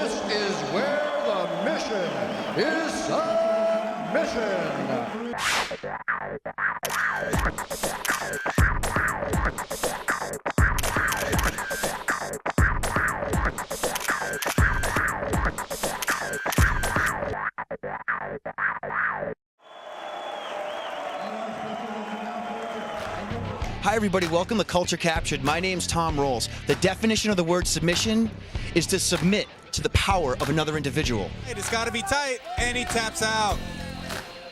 This is where the mission is submission. Hi everybody, welcome to Culture Captured. My name's Tom Rowles. The definition of the word submission is to submit to the power of another individual. It's got to be tight, and he taps out.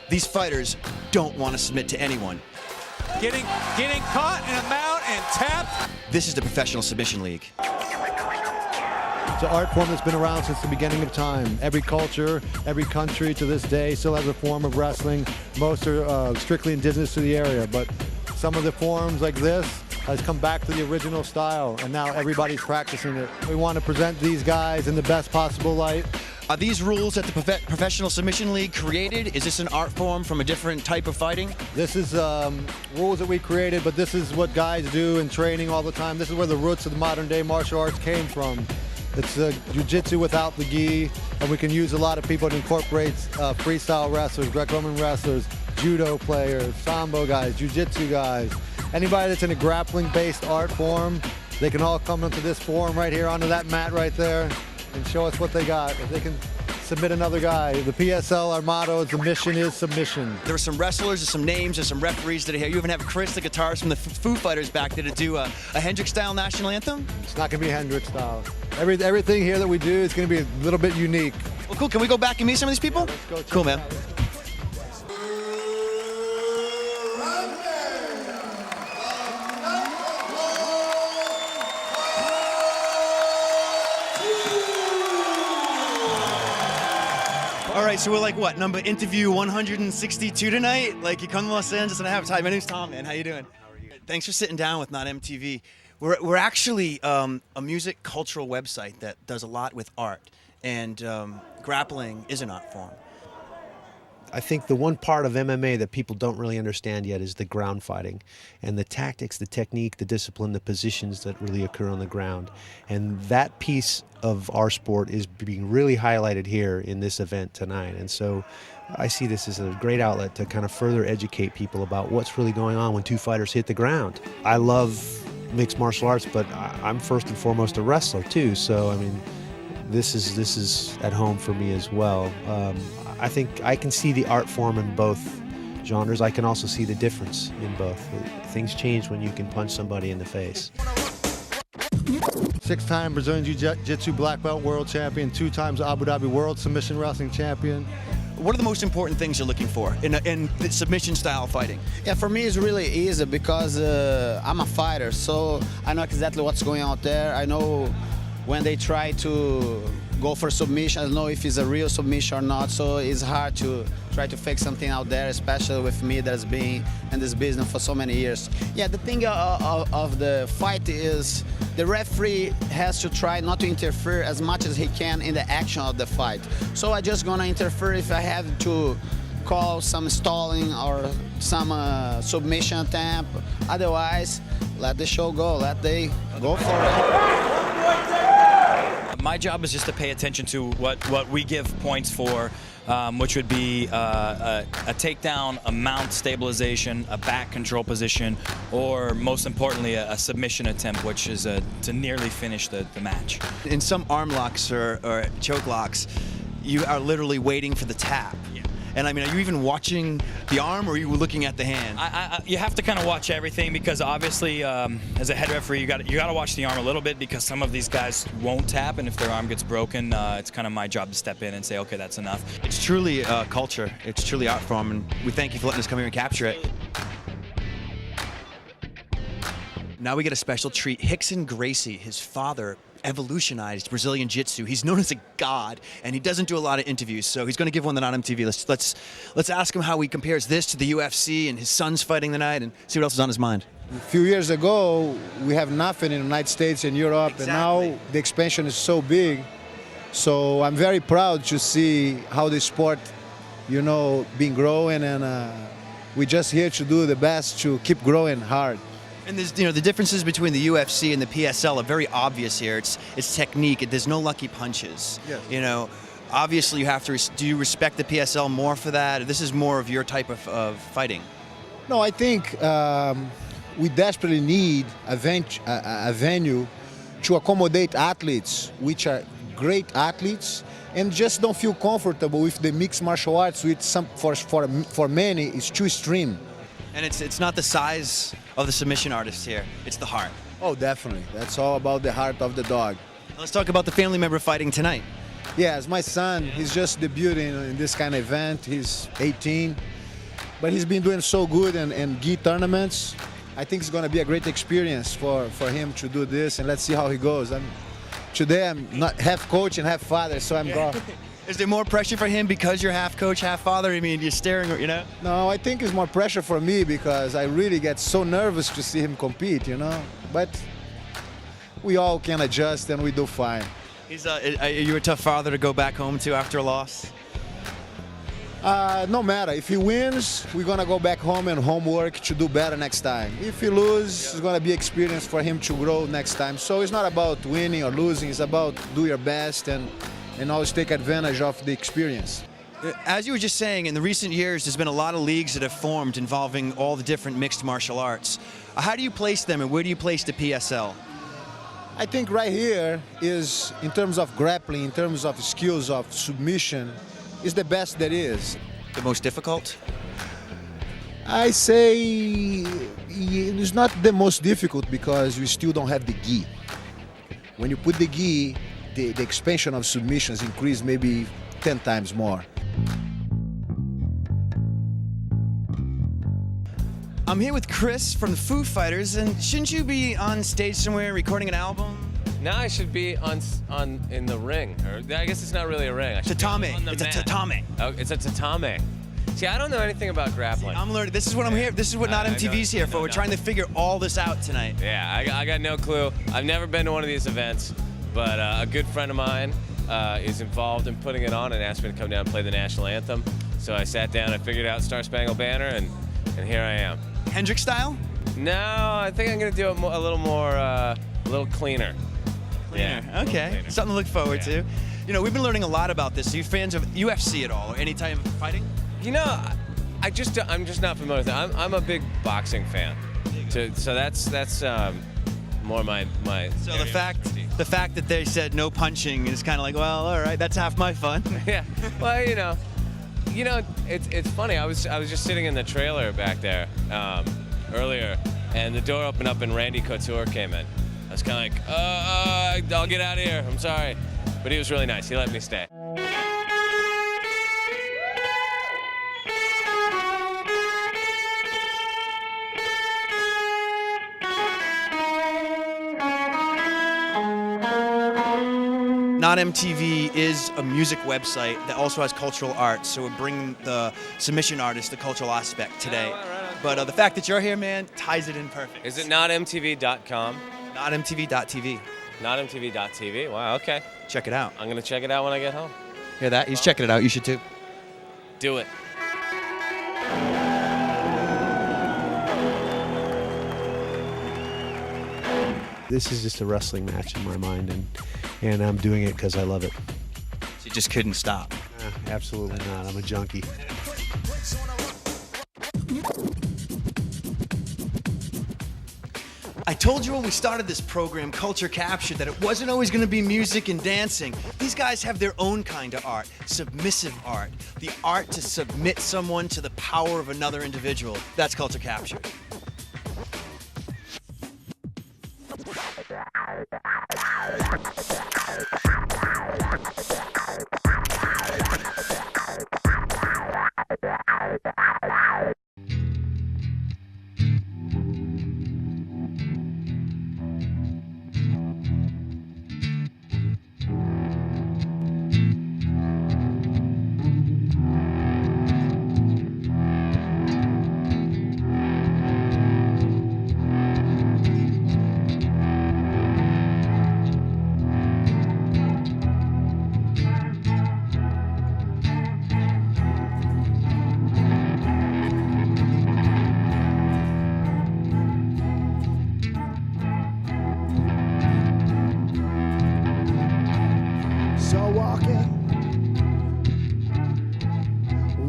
These fighters don't want to submit to anyone. Getting caught in a mount and tapped. This is the Professional Submission League. It's an art form that's been around since the beginning of time. Every culture, every country to this day still has a form of wrestling. Most are strictly indigenous to the area, but some of the forms like this has come back to the original style, and now everybody's practicing it. We want to present these guys in the best possible light. Are these rules that the Professional Submission League created? Is this an art form from a different type of fighting? This is rules that we created, but this is what guys do in training all the time. This is where the roots of the modern day martial arts came from. It's jiu-jitsu without the gi, and we can use a lot of people to incorporate freestyle wrestlers, Greco-Roman wrestlers, judo players, sambo guys, jiu-jitsu guys. Anybody that's in a grappling-based art form, they can all come into this form right here onto that mat right there and show us what they got. If they can submit another guy. The PSL, our motto is the mission is submission. There are some wrestlers, there's some names, there's some referees that are here. You even have Chris, the guitarist from the Foo Fighters back there to do a Hendrix-style national anthem? It's not going to be Hendrix style. Everything here that we do is going to be a little bit unique. Well, cool. Can we go back and meet some of these people? Let's go check cool, it man. out. All right, so we're like what, interview 162 tonight? Like you come to Los Angeles and I have time. My name's Tom, man. How you doing? How are you? Thanks for sitting down with Not MTV. We're actually a music cultural website that does a lot with art, and grappling is an art form. I think the one part of MMA that people don't really understand yet is the ground fighting and the tactics, the technique, the discipline, the positions that really occur on the ground. And that piece of our sport is being really highlighted here in this event tonight. And so I see this as a great outlet to kind of further educate people about what's really going on when two fighters hit the ground. I love mixed martial arts, but I'm first and foremost a wrestler too. So, I mean, this is at home for me as well. I think I can see the art form in both genres. I can also see the difference in both. Things change when you can punch somebody in the face. 6-time Brazilian Jiu-Jitsu black belt world champion, 2 times Abu Dhabi world submission wrestling champion. What are the most important things you're looking for in the submission style fighting? Yeah, for me it's really easy because I'm a fighter, so I know exactly what's going on there. I know when they try to go for submission, I don't know if it's a real submission or not, so it's hard to try to fake something out there, especially with me that's been in this business for so many years. Yeah, the thing of the fight is the referee has to try not to interfere as much as he can in the action of the fight. So I just gonna interfere if I have to call some stalling or some submission attempt. Otherwise, let the show go, let they go for it. My job is just to pay attention to what we give points for, which would be a takedown, a mount stabilization, a back control position, or most importantly, a submission attempt, which is to nearly finish the match. In some arm locks or choke locks, you are literally waiting for the tap. Yeah. And I mean, are you even watching the arm, or are you looking at the hand? You have to kind of watch everything because obviously, as a head referee, you got to watch the arm a little bit because some of these guys won't tap, and if their arm gets broken, it's kind of my job to step in and say, okay, that's enough. It's truly culture. It's truly art form, and we thank you for letting us come here and capture it. Now we get a special treat. Rickson Gracie, his father, evolutionized Brazilian Jiu-Jitsu. He's known as a god, and he doesn't do a lot of interviews, so he's going to give one on MTV. Let's ask him how he compares this to the UFC and his son's fighting tonight, and see what else is on his mind. A few years ago, we have nothing in the United States and Europe, Exactly. And now the expansion is so big. So I'm very proud to see how the sport, been growing, and we're just here to do the best to keep growing hard. And there's, you know, the differences between the UFC and the PSL are very obvious here. It's technique. There's no lucky punches. Yes. You know, obviously you have to. Do you respect the PSL more for that? Or this is more of your type of fighting. No, I think we desperately need a venue to accommodate athletes, which are great athletes, and just don't feel comfortable with the mixed martial arts, which for many is too extreme. And it's not the size of the submission artist here. It's the heart. Oh, definitely. That's all about the heart of the dog. Let's talk about the family member fighting tonight. Yes, my son, he's just debuting in this kind of event. He's 18, but he's been doing so good in gi tournaments. I think it's going to be a great experience for him to do this, and let's see how he goes. Today I'm not half coach and half father, so I'm going. Is there more pressure for him because you're half coach, half father? I mean, you're staring, you know? No, I think it's more pressure for me because I really get so nervous to see him compete, you know? But we all can adjust and we do fine. Are you a tough father to go back home to after a loss? No matter. If he wins, we're going to go back home and homework to do better next time. If he loses, it's going to be experience for him to grow next time. So it's not about winning or losing. It's about do your best and always take advantage of the experience. As you were just saying, in the recent years, there's been a lot of leagues that have formed involving all the different mixed martial arts. How do you place them, and where do you place the PSL? I think right here is, in terms of grappling, in terms of skills of submission, is the best there is. The most difficult? I say it's not the most difficult because we still don't have the gi. When you put the gi, the expansion of submissions increase maybe 10 times more. I'm here with Chris from the Foo Fighters, and shouldn't you be on stage somewhere recording an album? Now I should be in the ring, or I guess it's not really a ring. I should be Tatame. on the It's a mat. tatame. Oh, it's a tatame. See, I don't know anything about grappling. I'm learning. This is what I'm here. This is what Not I MTV's know- here I for. know We're trying to figure all this out tonight. Yeah, I got no clue. I've never been to one of these events, but a good friend of mine is involved in putting it on and asked me to come down and play the national anthem. So I sat down, I figured out Star Spangled Banner, and here I am. Hendrix style? No, I think I'm gonna do it a little more, a little cleaner. Cleaner. Yeah, a little Okay. cleaner. Something to look forward to. You know, we've been learning a lot about this. Are you fans of UFC at all, or any type of fighting? You know, I'm just not familiar with it. I'm a big boxing fan, so that's more my. So area the of fact expertise. that they said no punching is kind of like, well, all right, that's half my fun. Yeah. Well, you know, it's funny. I was just sitting in the trailer back there earlier, and the door opened up and Randy Couture came in. I was kind of like, I'll get out of here. I'm sorry, but he was really nice. He let me stay. Not MTV is a music website that also has cultural arts, so we're bringing the submission artist, the cultural aspect today. Right. But the fact that you're here, man, ties it in perfect. Is it notmtv.com? NotMTV.tv. Notmtv.tv. Wow. Okay. Check it out. I'm gonna check it out when I get home. Hear that? He's checking it out. You should too. Do it. This is just a wrestling match in my mind, and I'm doing it because I love it. So you just couldn't stop. Absolutely not. I'm a junkie. I told you when we started this program, Culture Capture, that it wasn't always going to be music and dancing. These guys have their own kind of art, submissive art, the art to submit someone to the power of another individual. That's Culture Capture.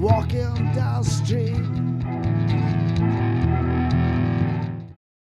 walking down the street.